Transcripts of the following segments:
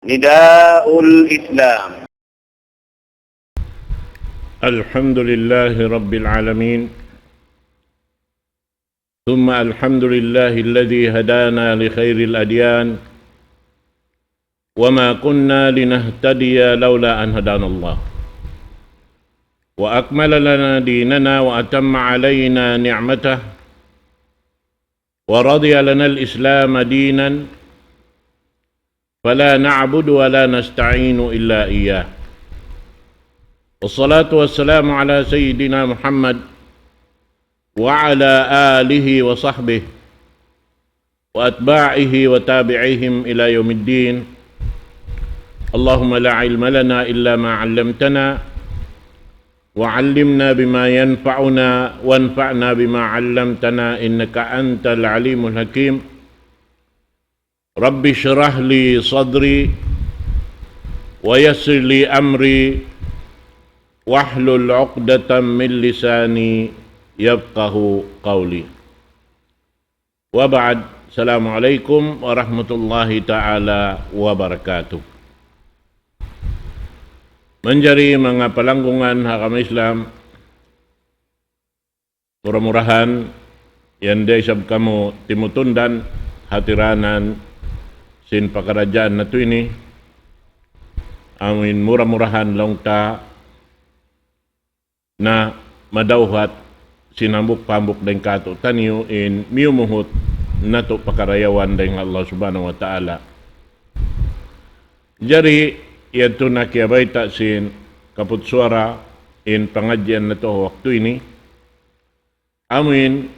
نداء الإسلام. الحمد لله رب العالمين، ثم الحمد لله الذي هدانا لخير الأديان، وما كنا لنهتدي لولا أن هدانا الله، وأكمل لنا ديننا وأتم علينا نعمته، ورضي لنا الإسلام دينا، فلا نعبد ولا نستعين إلا إياه. والصلاة والسلام على سيدنا محمد وعلى آله وصحبه وأتباعه وتابعيهم إلى يوم الدين. اللهم لا علم لنا إلا ما علمتنا، وعلمنا بما ينفعنا وانفعنا بما علمتنا، إنك أنت العليم الحكيم. رب اشرح لي صدري ويسر لي أمري واحلل عقدة من لساني يفقه قولي. وبعد، السلام عليكم ورحمة الله تعالى وبركاته. Menjadi mga palanggungan hakam Islam, murah-murahan yan day sab kamo timutundan hatiranan sin pakarajaan na to ini, amin murah-murahan lang ta na madawhat sinambuk-pambuk den kato tanyo in miumuhot nato pakarayawan den Allah subhanahu wa ta'ala. Jari ito na kiabayta sin kaputsuara in pangadyan na to waktu ini, amin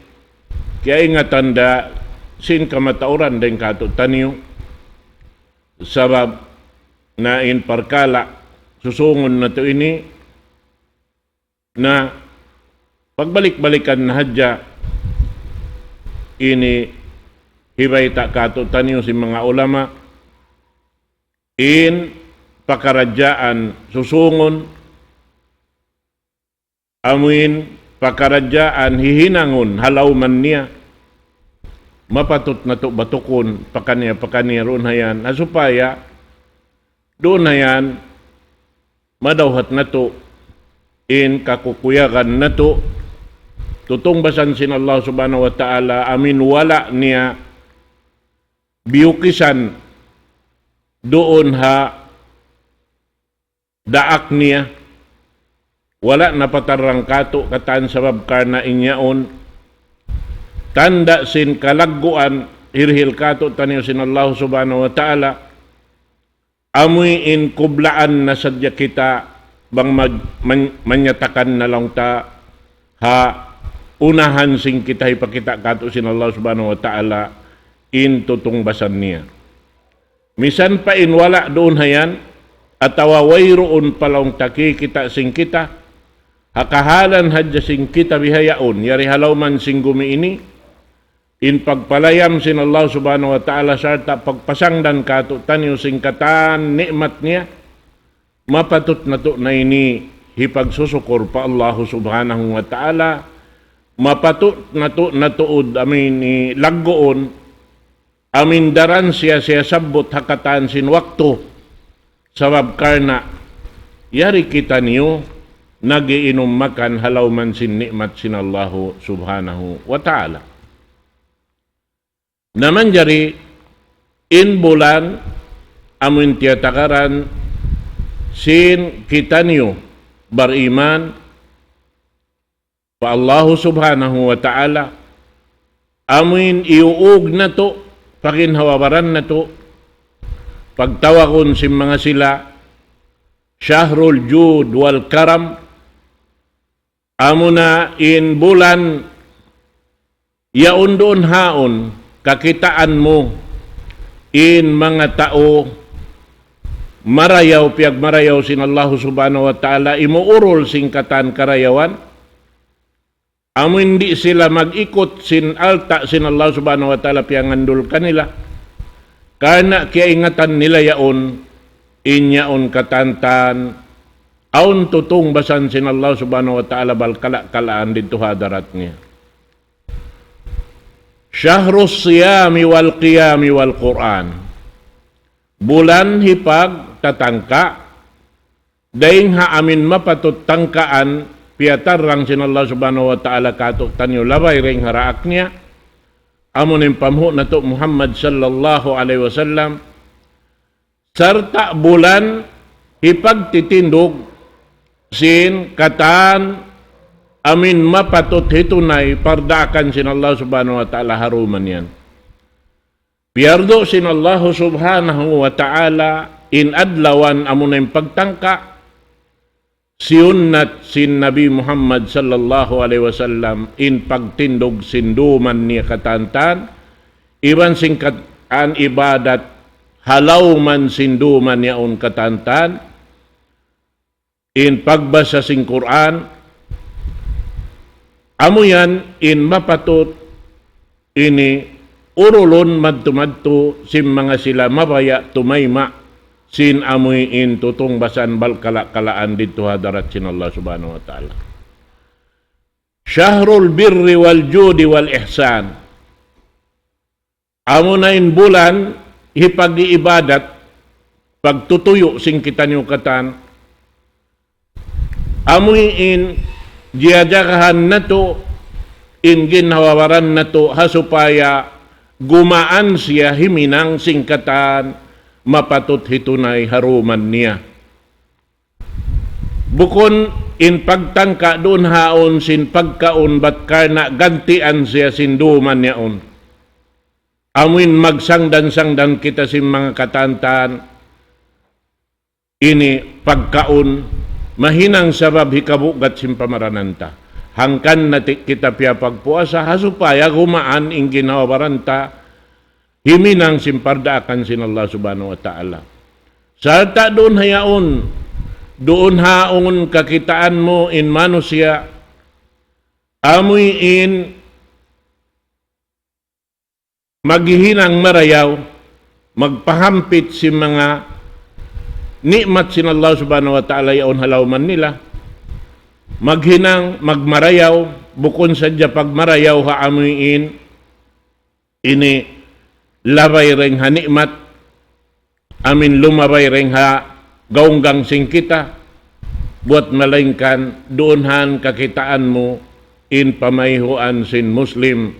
kaya ingatan da sin kamatauran den kato tanyo sabab na in parkala susungon na to ini na pagbalik-balikan na hadya ini hibay ta kato tanyo si mga ulama in pakarajaan susungon, amuin pakarajaan hihinangon halawman niya, mapatot na to batukon pakanya ron hayan asupaya doon hayan madawhat na to in kakukuyagan na to tutungbasan sin Allah subhanahu wa ta'ala, amin wala niya biyukisan doon ha daak niya, wala napatarang kato kataan sabab karna inyaon tanda sin kalagguan hirhil kato tanyo sin Allah subhanahu wa ta'ala, amoy in kublaan na sadya kita bang manyatakan na lang ta ha unahan sing kita ipakita kato sin Allah subhanahu wa ta'ala in tutungbasan niya. Misan pa in wala doon hayan atawa wayroon palong taki kita sing kita hakahalan hadya sing kita bihayaon yari halawman sing gumi ini in pagpalayam sin Allah subhanahu wa ta'ala sarta pagpasangdan kato tanyo sing katan nikmat niya, mapatut na to na ini hipagsusukor pa Allah subhanahu wa ta'ala, mapatut na to natuod amin ni laggoon amin daran siya sabot hakatan sin wakto sabab karna yari kita niyo nagiinom makan halawman sin nikmat sin Allah subhanahu wa ta'ala. Naman jari in bulan amin tiyatakaran sin kita niyo bariman pa Allah subhanahu wa ta'ala, amin iuug na to pakinhawabaran na to pagtawakon si mga sila Syahrul Jud wal Karam, amo na in bulan yaon doon haon kakitaan mo in mga tao marayaw piyag marayaw sin Allah subhanahu wa ta'ala, imuurol sing katan karayawan, amo hindi sila mag-ikot sin alta sin Allah subhanahu wa ta'ala piyangandul kanila karena kiingatan nila yaon inyaon katantan aun tutong basan sin Allah subhanahu wa ta'ala balkala-kalaan dito hadarat niya. Syahrus siyami wal qiyami wal Qur'an, bulan hipag tatangka, daing haamin mapatut tangkaan, piatarang sinallah subhanahu wa ta'ala kato tanyo labay ring haraak niya, amunin pamhu na to Muhammad sallallahu alaihi wasallam, sarta bulan hipag titindog, sin katan, amin mapatut hitunay, pardakan sinallah subhanahu wa ta'ala haruman yan. Piyardo sinallahu subhanahu wa ta'ala in adlawan amunay pagtangka siunnat sin Nabi Muhammad sallallahu alaihi wasallam in pagtindog sinduman niya katantan iban singkatan ibadat halaw man sinduman niya un katantan in pagbasa sing Quran amo yan in mapatut ini urulon madto-madto sim mga sila mabaya tumayma sin amoy in tutong basan balkala-kalaan dito hadarat sin Allah subhanahu wa ta'ala. Syahrul birri wal judi wal ihsan. Amo na in bulan hipag-iibadat pagtutuyo sing kita niyo katan amoy in jiyadakahan na to in ginhawaran na to hasupaya gumaan siya himinang singkatan mapatut hitunay haruman niya. Bukon in pagtangka doon haon sin pagkaon bat karna gantian siya sinduman niyaon. Amin magsangdan-sangdan kita sin mga katantan ini pagkaon mahinang sabab hikabugat sin pamarananta. Hangkan natik kita piya pagpuasa hasupaya gumaan ing ginawabaranta himinang simpardaakan sin Allah subhanahu wa ta'ala. Sarta doon hayaon, doon haon kakitaan mo in manusia, amoy in maghihinang marayaw, magpahampit si mga nikmat sin Allah subhanahu wa ta'ala yaon halawman nila, maghinang magmarayaw bukon sadya pagmarayaw haamuin ini labay ring ha nikmat amin lumabay ring ha gaunggang sing kita buat malingkan doon han kakitaan mo in pamayhuan sin Muslim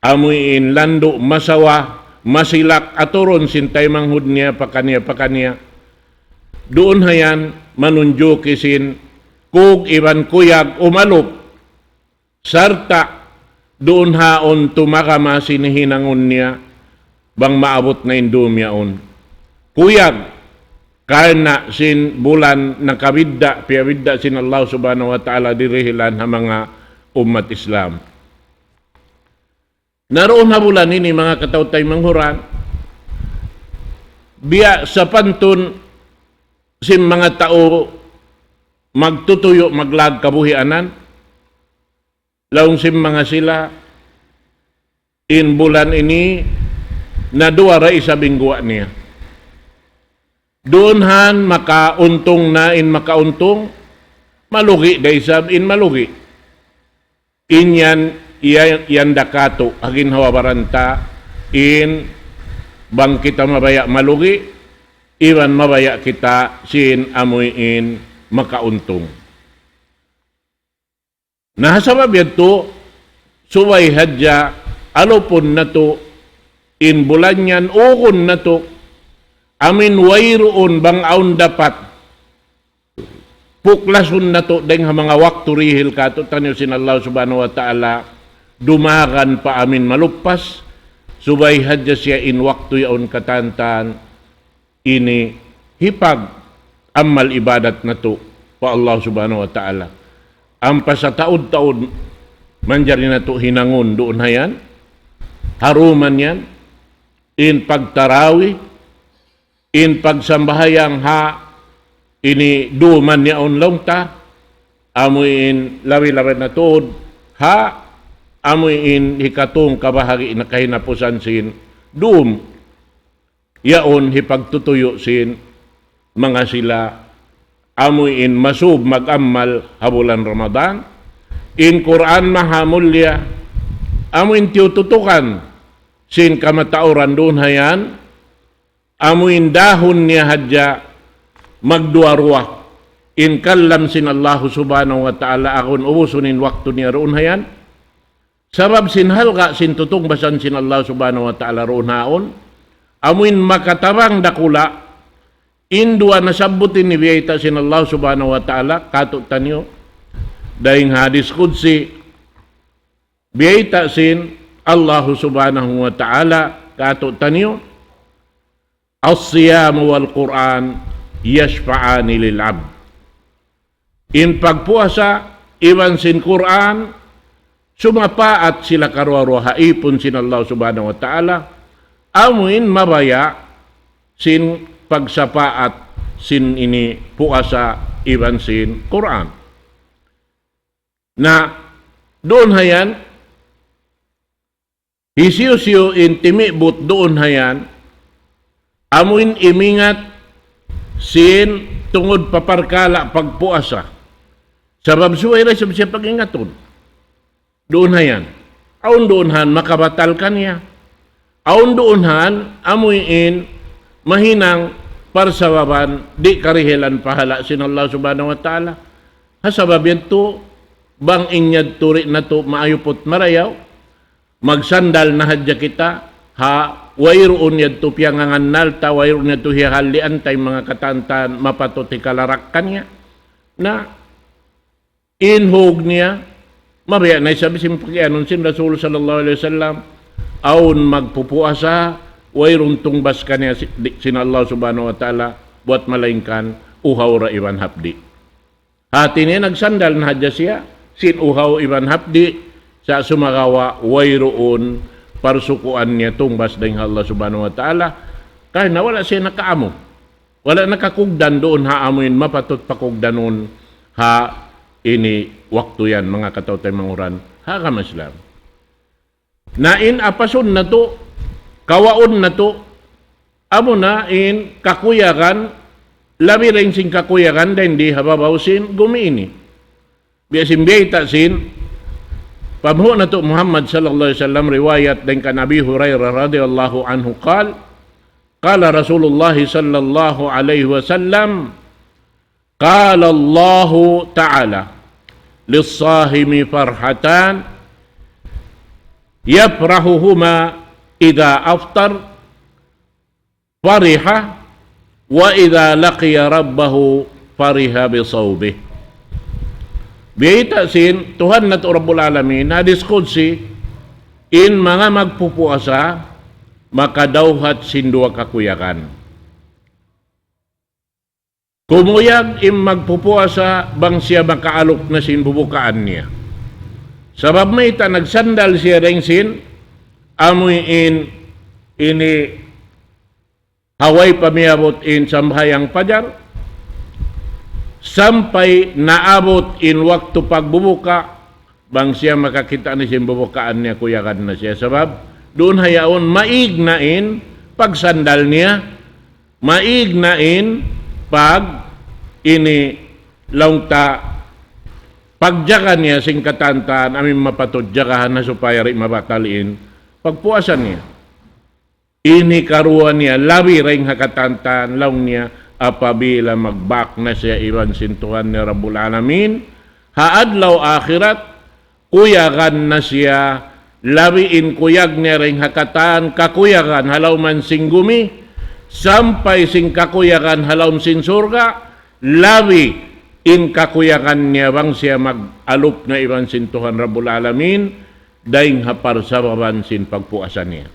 amuin lando masawa masilak aturon sin tay manghud niya pakanya doon hayan manunjuki sin kung iban kuyag umalop, sarta doon haon tumakama sinihinangon niya, bang maabot na indumyaon. Kuyag, karna sin bulan na kabidda, piyabidda sin Allah subhanahu wa ta'ala dirihilan ha mga umat Islam. Naroon na bulan ini mga katautay manghuran, biya sa pantun sin mga tao magtutuyo maglag kabuhianan laung sim mga sila in bulan ini na duwara isa bingguwa niya doon han makauntong na in makauntong malugi daysab in malugi inyan yan dakato agin hawabaranta in bang kita mabaya malugi iwan mabaya kita sin amoy in makauntong. Nahasabab yato, suway hadya, alopon na to, in bulan yan, ukon na to, amin wayroon bang aun dapat, puklason na to, dahil mga waktu rihil ka to, tanyo sin Allah subhanahu wa ta'ala, dumagan pa amin malupas, subay hadya siya in waktu yaon katantan, ini hipag, amal ibadat na to pa Allah subhanahu wa ta'ala. Ang pasataod-taod manjari na to hinangon doon hayan, haruman yan, in pagtarawi, in pagsambahayang ha, ini duman niya onlong ta, amoy in lawi-lawi na tuod, ha, amoy in hikatong kabahagi na kahinapusan sin, dum, yaon hipagtutuyo sin, mga sila amoy in masub mag-amal habulan Ramadan in Quran mahamulya amoy in tiututukan sin kamatauran doon hayan amuin dahon niya hadya magduarwa in kallam sin Allah subhanahu wa ta'ala akon ubusunin waktu niya roon hayan sabab sinhal ka sin tutong basan sin Allah subhanahu wa ta'ala roon haon amuin makatabang dakula indua nasabutin ni biyayta sin Allah subhanahu wa ta'ala kato tanyo dahing hadis kudsi biyayta sin Allah subhanahu wa ta'ala kato tanyo as-siyam wal Qur'an yashfa'ani lil 'abd. In pagpuasa iwan sin Qur'an sumapaat sila karwaro haipon sin Allah subhanahu wa ta'ala amuin mabaya sin pagsapaat sin ini puasa iwan sin Qur'an. Na doon hayan isiyo-siyo intimibot doon hayan amuin imingat sin tungod paparkala pagpuasa. Sabab suway rin siya pag-ingaton. Doon hayan. Aun doonhan makabatal ka niya. Aun doonhan amuin mahinang parsababan di karihilan pahala sin Allah subhanahu wa ta'ala. Hasabab yan to bang inyad turi na to maayupot marayaw. Magsandal na hadya kita ha wayroon yad to piyangangan nalta, wayroon yad to hihalian tay mga katantan mapatuti kalarakan niya na inhog niya mabaya na isabi simpagyanon sin Rasul sallallahu alaihi wasallam aun magpupuasa wayroon tungbas ka niya sin Allah subhanahu wa ta'ala buat malaingkan uhaw ra iwan hapdi hati niya nagsandal na hadya siya sin uhaw iwan hapdi sa sumagawa wayroon parsukuan niya tungbas dahil Allah subhanahu wa ta'ala kahit na wala siya nakaamo wala nakakugdan doon haamuin mapatot pakugdanon ha ini waktu yan mga katawtay manguran ha kamaslam na in apason na to kawaon na to amo na in kakuyakan labi rin sing kakuyakan dahil di hababaw sin gumiini biyasin biyayta sin pamho na to Muhammad sallallahu alaihi wasallam riwayat din kan Abi Hurairah radhiyallahu anhu qala Rasulullah sallallahu alaihi wasallam qala Allah ta'ala lis-sahimi farhatan yafrahuhuma idza aftar fariha wa idza laqiya rabbahu fariha bi sawbih. Biyayta sin Tuhan na to Rabbul Alamin hadis qudsi in mga magpupuasa makadawhat sin duwa kakuyakan. Kumuyag im magpupuasa bang siya makaalok na sin bubukaan niya. Sabab may ita nagsandal siya ring sin amoy in ini haway pamiabot in sambayang pajar sampai naabot in waktu pagbubuka bang siya makakita ni siyang bubukaan niya kuyakan na siya sabab doon hayaon maignain pagsandal niya maignain pag ini laungta pagjakan niya sing katantan amin mapatudjakahan na supaya rin mabataliin pagpuasan niya ini karuan niya labi ring hakatantan laung niya apabila magbak na siya iwan sintuhan ni Rabbul Alamin haadlaw akhirat kuyagan na siya labiin kuyag niya ring hakatan kakuyagan halaw man sing gumi sampai sing kakuyagan halaw sin surga labi in kakuyagan niya bang siya mag-alup na iwan sintuhan Rabbul Alamin daing hapar sababan sin pagpuasan niya.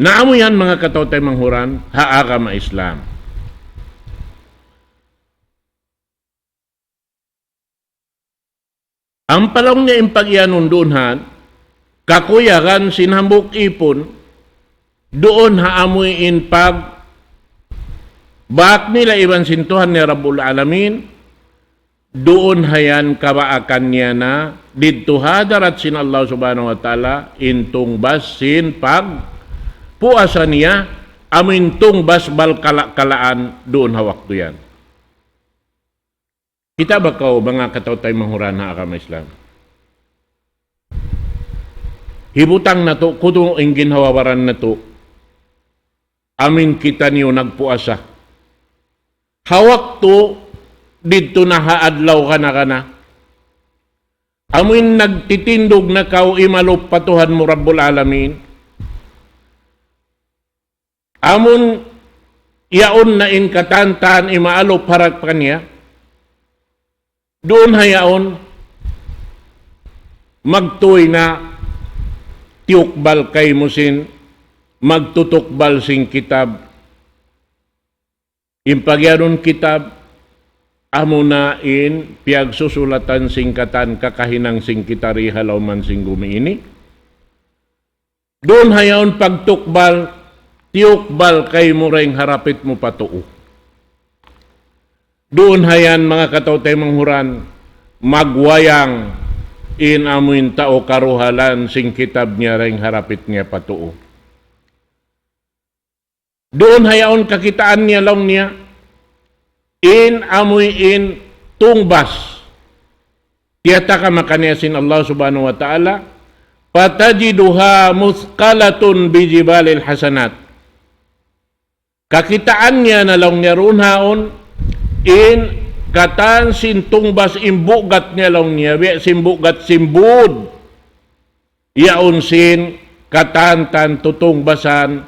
Naamo yan mga katawtay manghuran, haagama Islam. Ang palong niya impagyanon doonhan, kakuyagan sinhambok ipon, doon haamuin pag bak nila iban sintuhan ni Rabbul Alamin, doon hayan kabaakan niya na dito hadarat sin Allah subhanahu wa ta'ala intong bas sin pag puasa niya amintong basbal kalaan doon hawak to yan. Kita ba kaw mga katawtay manghuran na agama Islam? Hibutang na to, kutong ingin hawawaran na to, amin kita niyo nagpuasa. Hawak to, dito na haadlaw kana. Amin nagtitindog na kau imalop patuhan mo Rabbul Alamin. Amun yaon na in katantan imaalop harap kanya. Doon hayaon magtuoy na tiyukbal kay musin magtutukbal sing kitab. Impagyaron kitab amo na in piag susulatan singkatan kakahinang sing kitari halaw man sing gumiini. Doon hayaon pagtukbal tiyukbal kay mureng harapit mo patuo. Doon hayan mga katawtay manghuran magwayang in amuin tao karuhalan sing kitab niya ring harapit niya patuo. Doon hayaon kakitaan niya lang niya in amoy in tungbas. Tiyata ka makaniyasin Allah subhanahu wa ta'ala patajiduha muskalatun bijibalil hasanat. Kakitaan niya na lang niya roon haon in katan sintungbas imbugat niya lang niya simbugat simbud yaon sin katantan tutungbasan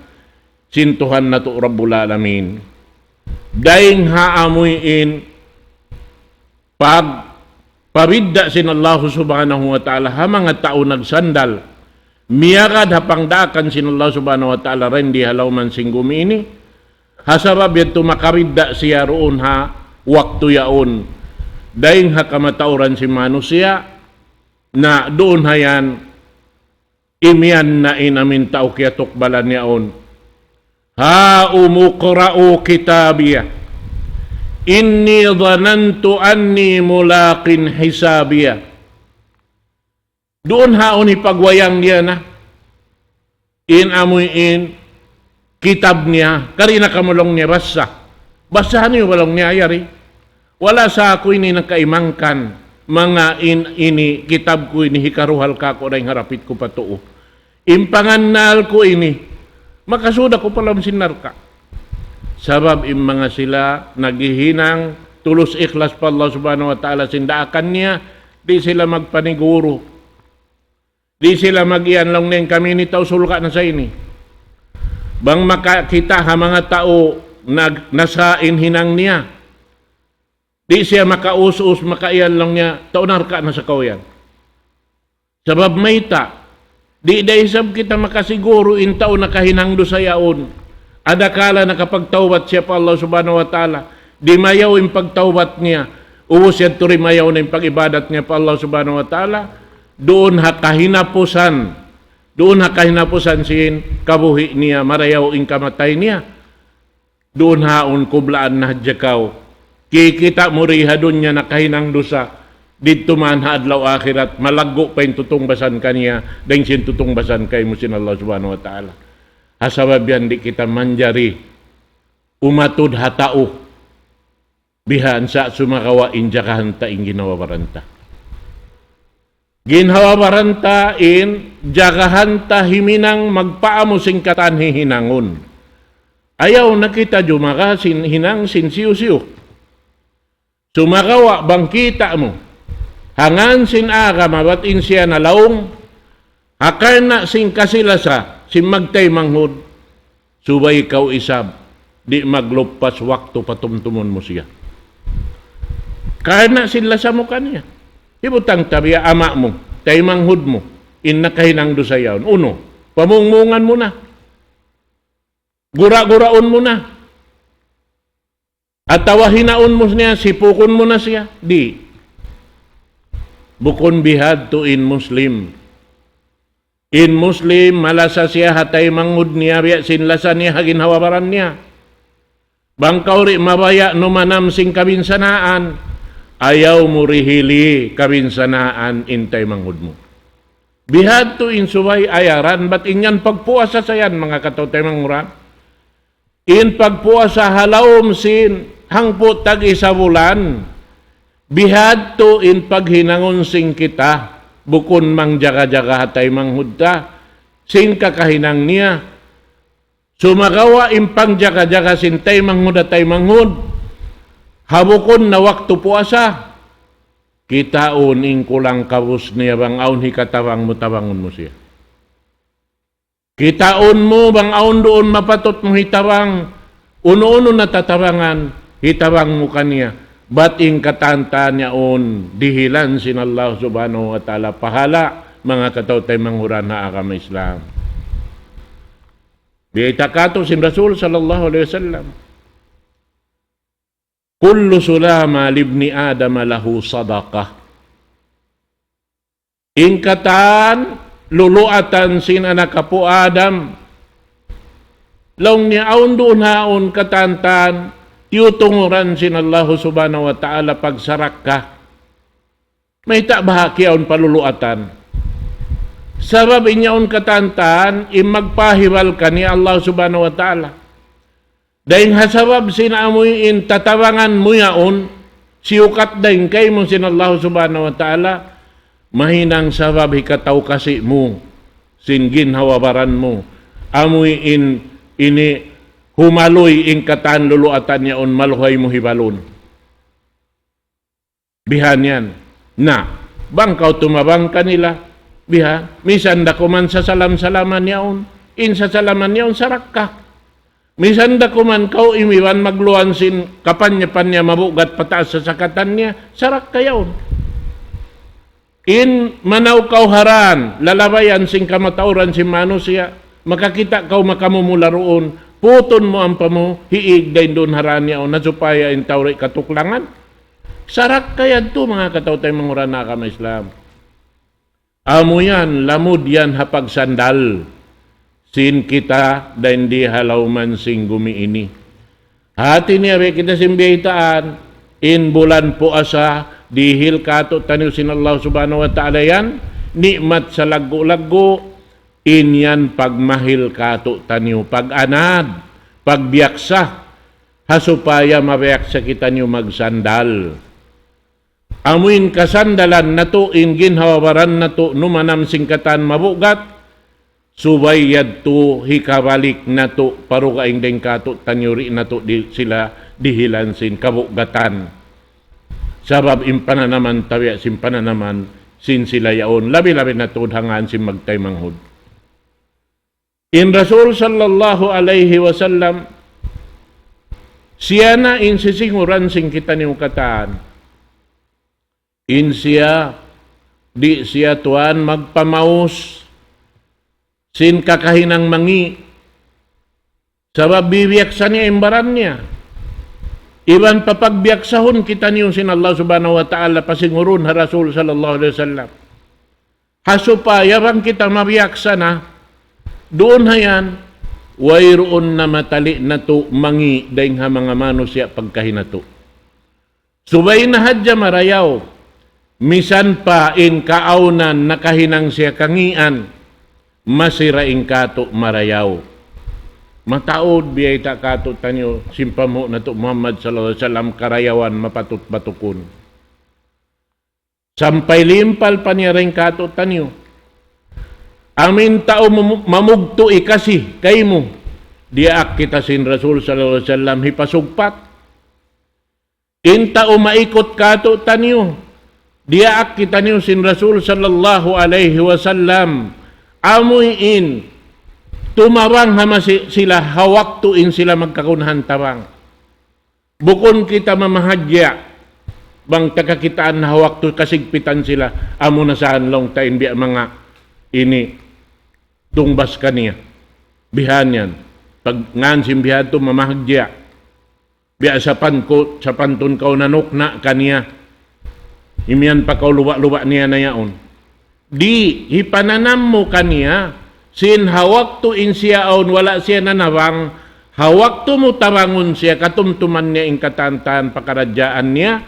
sintuhan na to Rabbul Alamin. Daing haamuin pag pabidda sin Allah subhanahu wa ta'ala ha mga tao nagsandal miyagad hapang dakan sin Allah subhanahu wa ta'ala rin di halaw man sing gumini hasabab yato makabidda siya roon ha waktu yaon. Daing ha kamatauran si manusia na doon hayan imian na inamin tao kaya tukbalan yaon. Ha umuqra'u kitabiya inni dhanantu anni mulaqin hisabiya. Doon haon ipagwayang niya na in amuin kitab niya karina kamulong niya basahan niyo walong niya ayari wala sa ako ini nakaimangkan mga ini kitab ko ini hikaruhal ka ko ring harapit ko patuo impangannal ko ini makasuda ko palam sinar ka. Sabab im mga sila naghihinang tulus ikhlas pa Allah subhanahu wa ta'ala sindaakan niya, di sila magpaniguro. Di sila mag-iyan lang neng kami ni tao sulka na sa ini. Bang makakita ha mga tao nasain hinang niya. Di siya makausus makaiyan lang niya, taunar ka na sa kauyan. Sabab may ta, di daisab kita makasiguro in tao nakahinangdo sa yaon. Adakala nakapagtawbat siya pa Allah subhanahu wa ta'ala. Di mayaw yung pagtawbat niya. Uwos yan turi mayaw na yung pag-ibadat niya pa Allah subhanahu wa ta'ala. Doon hakahinapusan. Doon hakahinapusan sin kabuhi niya. Marayaw yung kamatay niya. Doon haon kublaan na hadjakaw. Kikita mo riha doon niya nakahinangdo sa dito man haadlaw akhirat, malaggo pa yung tutungbasan kaniya, dahil sin tutungbasan kay mo sin Allah subhanahu wa ta'ala. Hasabab yan di kita manjari, umatud hatao, bihan sa sumakawa injakahan ta in ginawabaranta. Ginhawabaranta in jakahan ta himinang magpaamo sing katan hihinangon. Ayaw nakita jumaka sin hinang sin siyo-siyo. Sumakawa bangkita mo. Hangan sin aga mabatin siya na laong hakar na sin kasilasa sin magtay manghod subay ikaw isab di maglupas waktu patumtumon mo siya karna sin lasa mo kanya ibutang tabiya ama mo tay manghod mo in nakahinang do sayaw uno pamungmungan mo na gura-guraon mo na at tawahinaon mo niya sipukon mo na siya di bukon bihad to in Muslim. In Muslim, malasa siya hatay manghud niya, biya sinlasa niya, haginhawabaran niya. Bangkaw ri mabaya no manam sing kabinsanaan, ayaw mo rihili kabinsanaan intay manghud mo. Bihad to in subay ayaran, ba't inyan pagpuasa sayan mga katotay manghuran? In pagpuasa halawom sin hangpot tag isa bulan, bihad to in paghinangon sing kita, bukon mang jaga-jaga hatay manghudta, sing kakahinang niya, Sumagawa impang jaga-jaga sintay manghud atay manghud. Habukon na waktu puasa. Kitaon ing kulang kabus niya bang aun hikatawang mo tawangon mo siya. Kitaon mo bang aun doon mapatot mo hitawang. Uno-uno na tatawangan hitawang mo kaniya. Bating katanta niya on dihilan sin Allah subhanahu wa ta'ala pahala mga katawtay manghuran na akam Islam. Biita kato sin Rasul sallallahu alaihi wasallam. Kullu sulama libni Adam lahu sadaqah. Ingkatan luluatan sin anak kapo Adam. Long ni aun doon haon katantan tiutunguran sin Allah subhanahu wa ta'ala pagsarak ka. May takbahakyaon paluluatan. Sabab inyaon katantan, imagpahiwal ka ni Allah subhanahu wa ta'ala. Dahil hasabab sinaamuyin tatawangan mo yaon, siyukat dahil kay mo sin Allah subhanahu wa ta'ala, mahinang sabab hikataw kasi mo, singin hawabaran mo, amuyin ini humaloy ing katan luluatan yaon maluhay mo hibalon. Bihan yan. Na, bangkaw tumabang kanila, biha, misan da kuman sa salam-salaman yaon, in sa salaman yaon sarak ka. Misan da kuman kau imiwan magluan sin kapanya-panya mabugat pataas sa sakatan niya, sarak ka yaon. In manaw kau haran, lalabayan sing kamatauran si manusia, makakita kau makamumula roon, puton mo ang pamo, hiig dahin doon haran yaon, na supaya in tawri katuklangan. Sarak kaya to mga katawtay manguran na kama Islam. Amo yan, lamod yan hapag sandal. Sin kita dahil di halaw man sing gumiini. Hati niya kita simbihitaan, in bulan po asa, dihil kato taniw sin Allah subhanahu wa ta'ala yan, nikmat sa lago-lago, in yan pagmahil kato taniw, pag-anad, pagbiaksa, hasupaya mabiaksa kita niyo magsandal. Amuin kasandalan na to, in ginhawabaran na to, numanam singkatan mabugat, subayad to, hikabalik na to, parukaing deng kato, tanyuri na to, sila dihilan sin kabugatan. Sabab impana naman tawi, simpana naman, sin sila yaon, labi-labi na to, hangan sin magtay manghud. In Rasul sallallahu alaihi wasallam, siya na in sisinguran sing kita ni ukataan. In siya, di siya tuan magpamaus, sin kakahinang mangi, sabab bibiyaksa niya imbaran niya. Iban papagbiyaksahon kita niyo sin Allah subhanahu wa ta'ala pasingurun ha Rasul sallallahu alaihi wasallam. Hasupaya bang kita mabiyaksa na, doon hayan, wayroon na matali na to mangi dahil ha mga manusia pagkahinato. Subay na hadya marayaw, misan pa in kaaunan nakahinang siya kangian, masiraing kato marayaw. Mataod biyay ta kato tanyo, simpamo na to Muhammad sallallahu alaihi wasallam karayawan mapatut batukon. Sampay limpal pa niya rin kato tanyo. Amin tao mamugto ikasi kay mo. Diak kita sin Rasul sallallahu alaihi wasallam hipasugpat. In tao maikot kato tanyo. Diak kita niyo sin Rasul sallallahu alaihi wasallam. Amuin tumawang hamasi sila hawaktuin sila magkakunhan tawang. Bukon kita mamahadya bang takakitaan na hawaktu kasigpitan sila amo na saan long tain biya mga ini tungbas kaniya. Bihan yan. Pag ngansim bihan to mamahadya. Biya sa pantun kau nanukna kaniya. Imian pa kau luwa-luwa niya na yaon. Di, hipananam mo kaniya, sin hawak to in siya aon, wala siya nanawang, hawak to mo tawangon siya, katumtuman niya in katantan, pakaradyaan niya,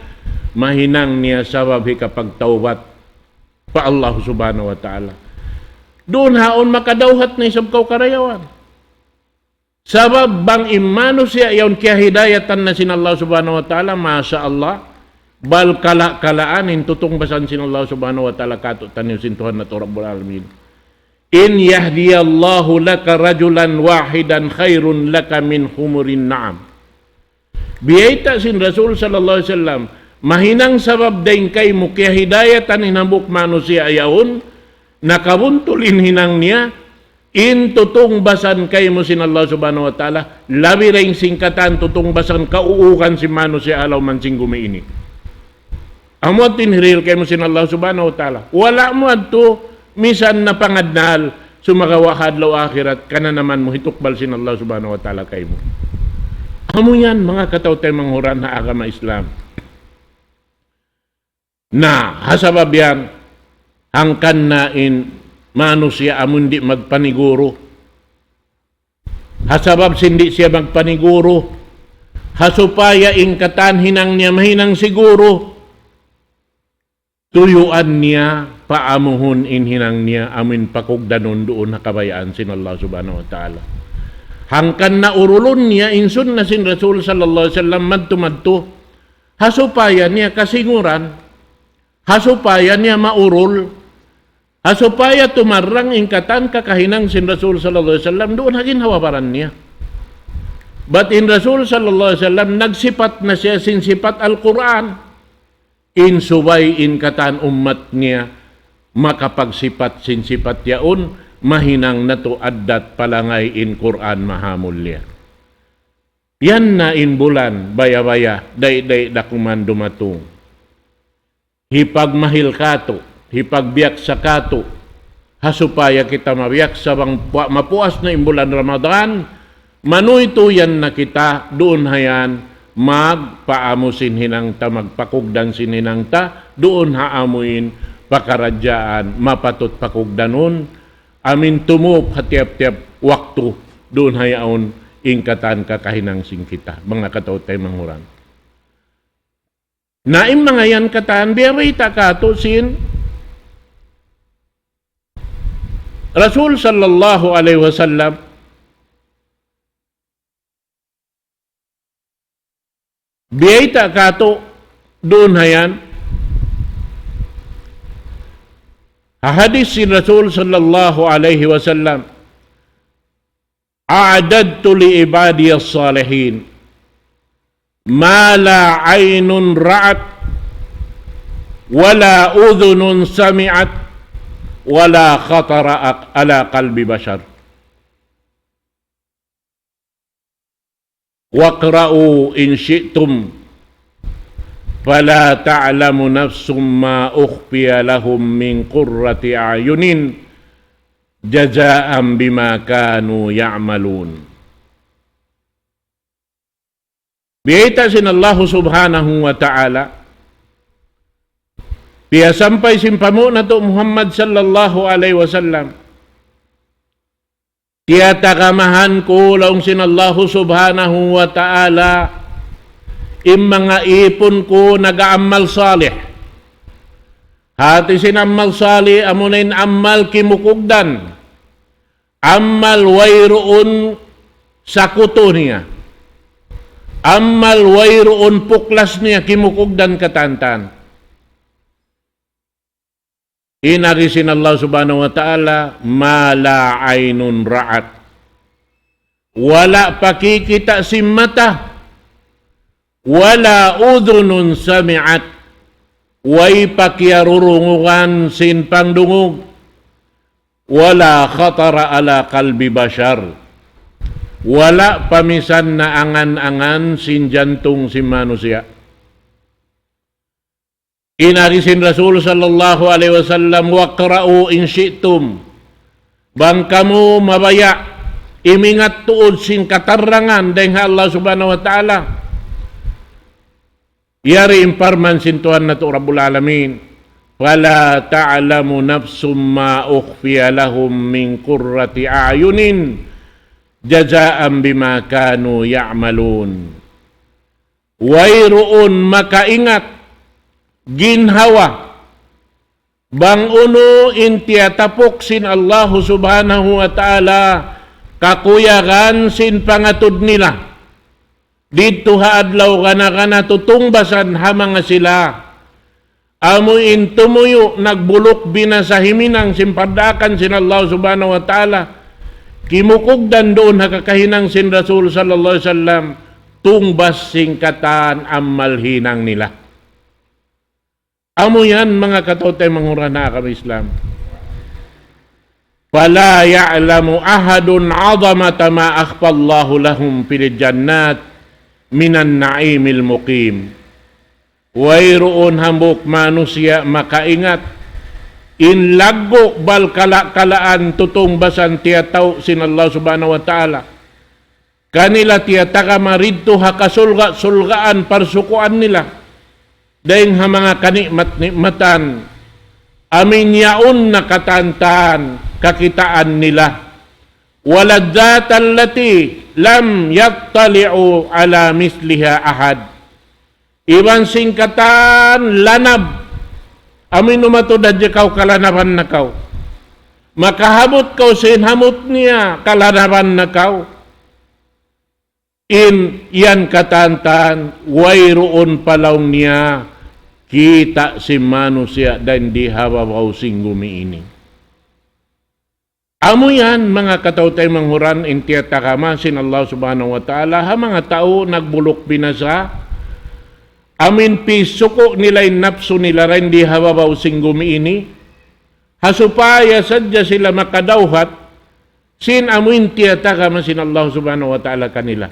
mahinang niya sabab kapag tawbat pa Allah subhanahu wa ta'ala. Doon haon makadawhat na isab kau karayawan. Sabab bang imano siya, yaon kaya hidayatan na sin Allah subhanahu wa ta'ala, masya Allah, bal kala-kalaan in tutungbasan sin Allah subhanahu wa ta'ala kato tanyo sin Tuhan na Rabbul Alamin. In yahdiyallahu laka rajulan wahidan khairun laka min humurin na'am. Biyayta sin Rasul sallallahu alaihi wasallam, mahinang sabab daing kay mo kaya hidayatan hinambuk manusia ayaon, nakabuntulin hinang niya, in tutong basan kay mo sin Allah subhanahu wa ta'ala, labi ring singkatan tutong basan kauukan si manusia alaw man sing gumiini. Amo tinhiril kay mo sin Allah subhanahu wa ta'ala. Wala mo adto misan na pangadnal sumakawahad law akhirat kana naman mo hitukbal sin Allah subhanahu wa ta'ala kay mo. Amo yan mga katawtay manghuran na agama Islam. Na hasabab yan hangkan nain manusia amon di magpaniguro. Hasabab sindi siya magpaniguro. Hasupaya ingkatan hinang niya mahinang siguro. Tuyuan niya paamuhon inhinang niya amin pakugdanon doon nakabayaan sin Allah subhanahu wa ta'ala. Hangkan na urulon niya insun na sin Rasul sallallahu alaihi wasallam madto-madto. Hasupaya niya kasinguran, hasupaya niya maurol, hasupaya tumarang ingkatan kakahinang sin Rasul sallallahu alaihi wasallam doon hagin hawaparan niya. But in Rasul sallallahu alaihi wasallam nagsipat na siya sin sipat Al-Quran. Insubay ingkatan ummat niya makapagsipat sinsipat yaon mahinang nato addat palangay in Quran mahamulya. Yan na in bulan baya-baya day-day dakuman dumatung. Hipagmahil kato, hipagbiyak sa kato, hasupaya kita mabiyak sa bang mapuas na imbulan Ramadan, manuy tuyan na kita doon hayan magpaamusin hinangta, magpakugdan sin hinangta, doon haamuin pakaradyaan, mapatot pakugdanon, amin tumup hatiap-tiap waktu, doon hayaon ingkatan kakahinang sing kita, mga katautay manghuran. Naim mga yan kataan, biyarita kato sin Rasul sallallahu alaihi wasallam, biyayta kato doon hayan hadis si Rasul sallallahu alaihi wasallam, a'adadtu li ibadiyas salihin ma la aynun ra'at wala udhunun sami'at wala khatara ala qalbi bashar. Waqra'u in syi'tum fala ta'lamu nafsum ma ukhfiya lahum min qurrati a'yunin jazaa'an bima kanu ya'malun. Biyayta sin Allah subhanahu wa ta'ala, piya sampay simpamo na to Muhammad sallallahu alaihi wasallam, tiya takamahan ko laong sin Allah subhanahu wa ta'ala mga ipon ko nag-aamal salih. Hati sin amal salih amunin amal kimukugdan. Amal wayroon sa kuto niya. Amal wayroon puklas niya kimukugdan katantan. Inarisin Allah subhanahu wa ta'ala, ma la aynun ra'at. Wala pakikita si mata. Wala udhunun sami'at. Way pakiarurungukan sin pangdungog. Wala khatara ala qalbi bashar. Wala pamisan na angan-angan sin jantung si manusia. Inarisin Rasul sallallahu alaihi wasallam, waqra'u in syi'tum, bang kamu mabaya imingat tuod sin katarangan dahil Allah subhanahu wa ta'ala. Yari imparman sin Tuhan na to Rabbul Alamin, fala ta'lamu nafsum ma ukhfiya lahum min qurrati a'yunin jazaa'an bima kanu ya'malun. Wayroon makaingat ginhawa bang uno intiya tapok sin Allah subhanahu wa ta'ala kakuyagan sin pangatud nila dito haadlaw kana tutungbasan hamang sila Amuin tumuyo, nagbulok bina sa himinang simpardakan sin Allah subhanahu wa ta'ala. Kimukugdan doon hakakahinang sin Rasul sallallahu alaihi wasallam. Tungbas singkatan amal hinang nila. Amo yan mga katautay manghurana kami Islam. Fala ya'lamu ahadun 'azamata ma akhfallahu lahum fil jannat minan na'imil muqim. Wayroon hambuk manusia makaingat in lago bal kalaan tutungbasan tiyataw sin Allah subhanahu wa ta'ala. Kanila tiyataka maridto hakasulga-sulgaan parsukuan nila. Dahil ha mga kanikmat-nikmatan, amin yaon na katantaan, kakitaan nila. Waladzatan lati lam yattali'u ala misliha ahad. Iban singkatan lanab. Amin umatudad kau kalanaban na kau. Makahabot kau sinhamot niya kalanaban na kau. Yan katantaan, wayroon palaw niya kita si manusia dan di hababaw singgumi ini. Amo yan mga katautay manghuran intiyata sin Allah subhanahu wa ta'ala ha mga tao nagbulok binasa amin pisuko nila napso nila rin di hababaw singgumi ini hasupaya sadya sila makadawhat sin amo intiyata sin Allah subhanahu wa ta'ala kanila.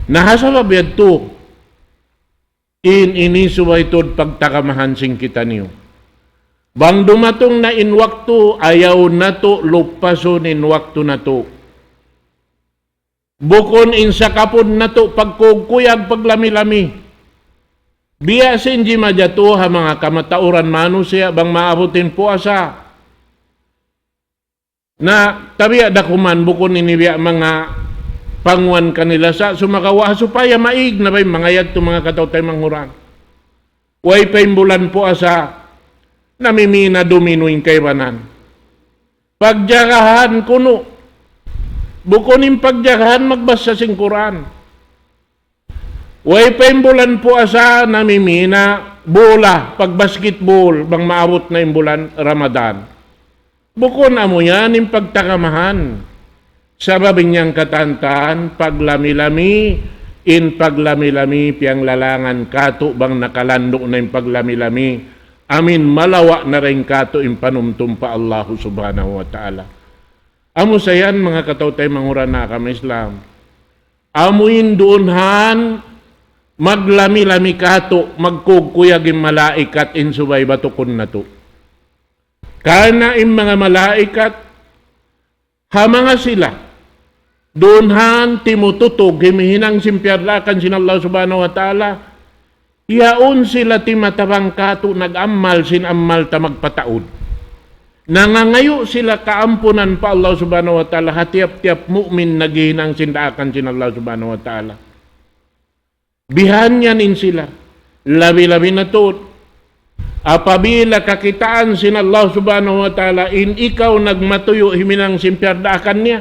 Nahasabab yadto ini suwaitod pagtakamahan sing kita niyo. Bang dumatong na in waktu ayaw nato lupason in waktu nato. Bukon in sakapon nato pagkukuyag paglami-lami. Biyasin di majato ha mga kamatauran manusia bang maabutin puasa. Na tabiya dakuman bukon inibiya mga panguan kanila sa sumakawa supaya maig na ba'y mga yadto mga katautay manghuran. Way paimbulan po asa namimina dominuin kay banan. Pagjagahan kuno. Bukunin pagjagahan magbasa sing Quran. Way paimbulan po asa namimina bola pagbasketball bang maabot na imbulan Ramadan. Bukon amo yan yung pagtakamahan. Sababing niyang katantaan, paglami-lami, in paglami-lami, piyang lalangan kato bang nakalando na yung paglami-lami, amin malawa na rin kato yung panumtum pa Allah subhanahu wa ta'ala. Amo sayan mga katautay manghuran na kami Islam. Amuin doonhan, maglami-lami kato, magkukuyag yung malaikat in subay batukon na to. Kana yung mga malaikat, hamanga sila, doonhan timututog, himihinang simpyarlakan sin Allah subhanahu wa ta'ala, yaon sila timatabang kato, nag-ammal sin ammal ta magpataod. Nangangayo sila kaampunan pa Allah subhanahu wa ta'ala, hatiap-tiap mu'min naghihinang sindaakan sin Allah subhanahu wa ta'ala. Bihanyanin sila, labi-labi na to, apabila kakitaan sin Allah subhanahu wa ta'ala, in ikaw nagmatuyo himinang simpyardakan niya,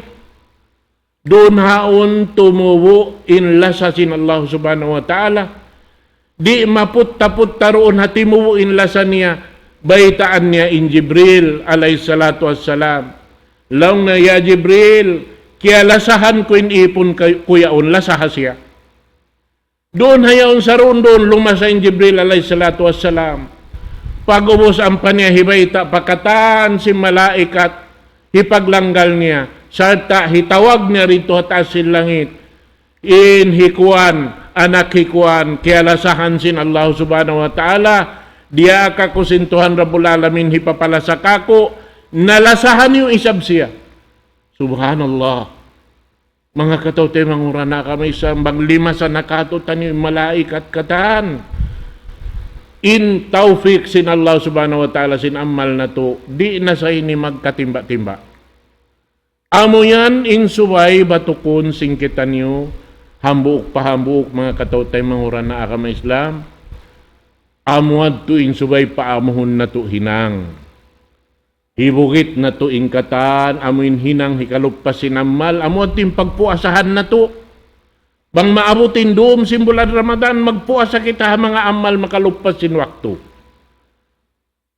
doon haon tumubo in lasa sin Allah subhanahu wa ta'ala. Di maput-taput taroon hatimubo in lasa niya, baitaan niya in Jibril alayhi salatu wassalam. Laong na ya Jibril, kaya lasahan ko in ipon kuyaon, lasaha siya. Doon hayaon sa roon doon, lumasa in Jibril alayhi salatu wassalam. Pagubos ang paniyahibayta, pakatan si malaikat, hipaglanggal niya, sarta hitawag niya rito hatasin langit, in hikuan, anak hikuan, kaya lasahan sin Allah subhanahu wa ta'ala, diya ka kusintuhan Rabbul Alamin hipapalasa kako, nalasahan yung isab siya. Subhanallah. Mga katautay manghuran na kami sa maglima sa nakatutan yung malaikat katan. In tawfiq sin Allah subhanahu wa ta'ala sin amal na to, di na sa ini magkatimba-timba. Amo yan in subay batukon singkitan nyo, hambuk pahambuk mga katautay manghuran na akama Islam. Amuad to in subay paamuhon na to hinang. Hibugit na to in katan, amuin hinang hikalupas sinamal, amuad to in pagpuasahan na to. Bang maabutin doon simbulan Ramadan, magpuasa kita mga amal makalupas sin waktu.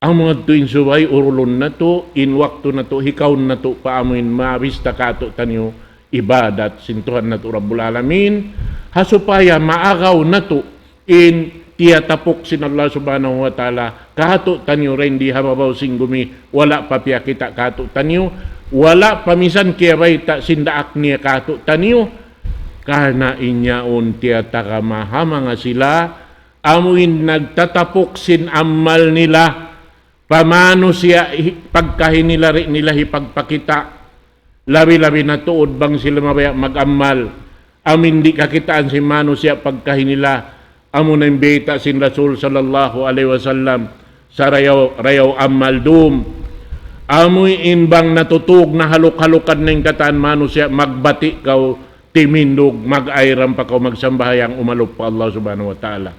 ang mga tuwing subay urulon na to, in wakto na to, hikaw na to, paamuin mabista kato tanyo, ibadat, sintuhan na to Rabbul Alamin, hasupaya maagaw na to, in tiyatapok sin Allah subhanahu wa ta'ala, kato tanyo rin di hababaw singgumi, wala papya kita kato tanyo, wala pamisan kiyabay ta sindaak niya kato tanyo, kana inyaon tiyata kamahama nga sila, amuin nagtatapok sin amal nila, pamano siya pagkahinilari nila hipagpakita, labi-labi na tuod bang sila mabaya mag-amal, amin di kakitaan si mano siya pagkahinila, amo na imbita sin Rasul sallallahu alaihi wasallam sa rayaw amal dum, amoy inbang natutug na haluk-halukan ng kataan mano siya magbati kaw timindog, mag-ayram pa kaw magsambahayang umalup pa Allah subhanahu wa ta'ala.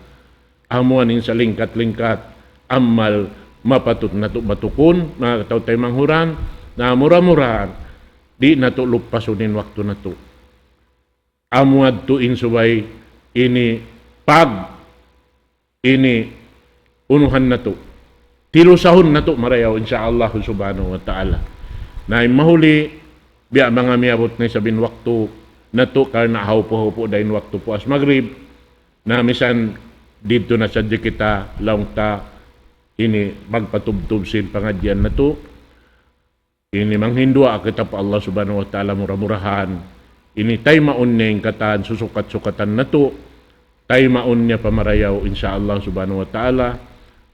Amuanin sa lingkat-lingkat, amal mapatut na to batukon, mga kataw tayo manghuran, na mura-murahan, di na to lupasunin waktu na to. Amuad to insubay, ini pag, ini unuhan na to. Tilusahon na to marayaw, insyaallah subhanahu wa ta'ala. Na mahuli, biya mga miyabot na sabin waktu, na to karna haupo-haupo dahil waktu po as magrib na misan dito na sadya kita laong ta ini magpatubtub sin pangadyan na to ini manghindua kita pa Allah subhanahu wa ta'ala murah-murahan ini tay maun niya yung kataan susukat-sukatan na to tay maun niya pamarayaw insyaallah subhanahu wa ta'ala.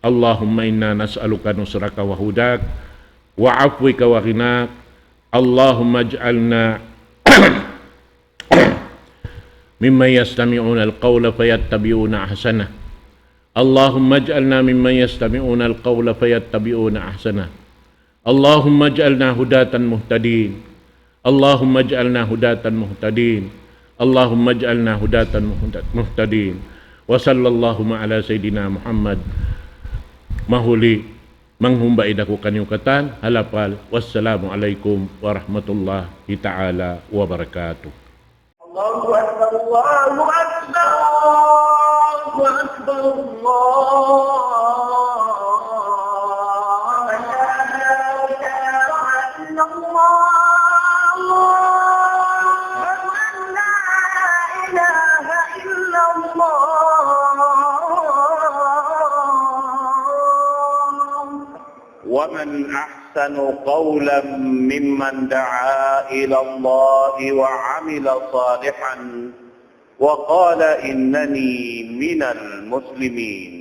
Allahumma inna nas'aluka nusraka wa hudak wa afwika wa ghinak. Allahumma ij'alna ممن يستمعون القول فيتبعون أحسنه اللهم اجعلنا ممن يستمعون القول فيتبعون أحسنه اللهم اجعلنا هداة مهتدين اللهم اجعلنا هداة مهتدين اللهم اجعلنا هداة مهتدين وصلى اللهم على سيدنا محمد mahuli manghumbay dako kanyong katan halapal wassalamualaikum warahmatullahi ta'ala wabarakatuh. الله أكبر الله أكبر الله أكبر الله لا إله إلا الله لا إله إلا الله. ومن أحسن قولا ممن دعا إلى الله وعمل صالحا وقال إنني من المسلمين.